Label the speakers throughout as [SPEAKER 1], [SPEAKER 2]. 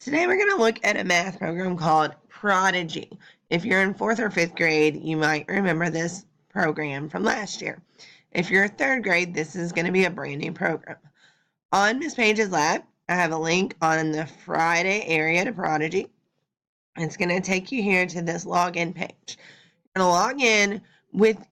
[SPEAKER 1] Today we're going to look at a math program called Prodigy. If you're in 4th or 5th grade, you might remember this program from last year. If you're 3rd grade, this is going to be a brand new program. On Miss Page's lab, I have a link on the Friday area to Prodigy. It's going to take you here to this login page. You're going to log in with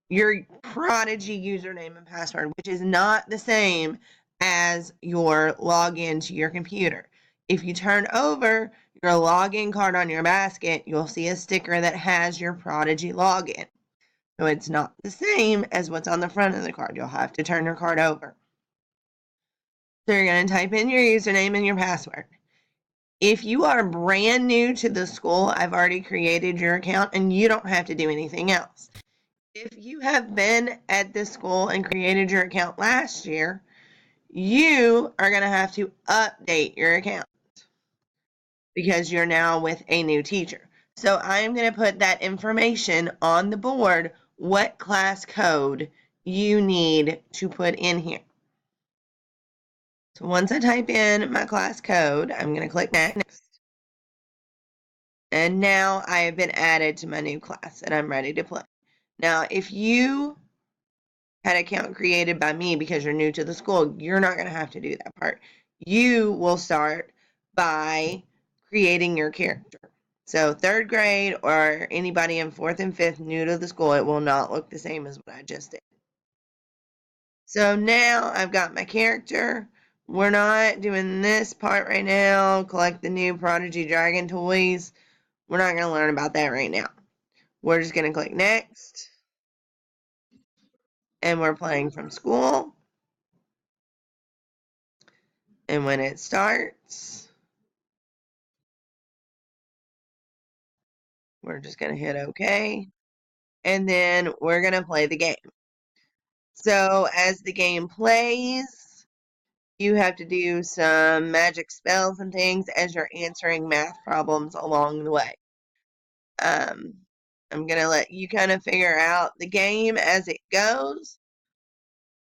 [SPEAKER 1] your Prodigy username and password, which is not the same as your login to your computer. If you turn over your login card on your basket, you'll see a sticker that has your Prodigy login. So it's not the same as what's on the front of the card. You'll have to turn your card over. So you're going to type in your username and your password. If you are brand new to the school, I've already created your account and you don't have to do anything else. If you have been at this school and created your account last year, you are going to have to update your account because you're now with a new teacher. So I'm going to put that information on the board, what class code you need to put in here. So once I type in my class code, I'm going to click next. And now I have been added to my new class and I'm ready to play. Now, if you had an account created by me because you're new to the school, you're not going to have to do that part. You will start by creating your character. So 3rd grade or anybody in 4th and 5th new to the school, it will not look the same as what I just did. So now I've got my character. We're not doing this part right now. Collect the new Prodigy Dragon toys. We're not going to learn about that right now. We're just going to click next. And we're playing from school. And when it starts, we're just going to hit OK. And then we're going to play the game. So as the game plays, you have to do some magic spells and things as you're answering math problems along the way. I'm going to let you kind of figure out the game as it goes,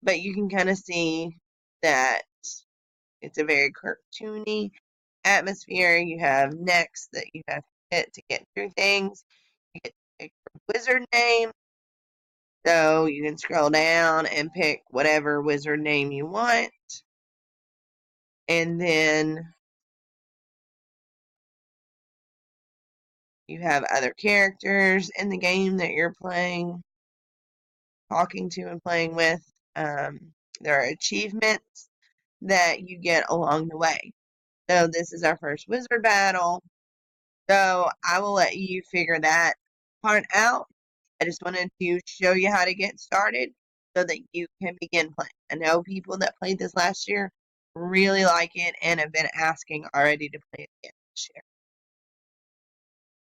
[SPEAKER 1] but you can kind of see that it's a very cartoony atmosphere. You have next that you have to hit to get through things. You get to pick your wizard name. So you can scroll down and pick whatever wizard name you want. And then you have other characters in the game that you're playing, talking to and playing with. There are achievements that you get along the way. So this is our first wizard battle. So I will let you figure that part out. I just wanted to show you how to get started so that you can begin playing. I know people that played this last year really like it and have been asking already to play it again this year.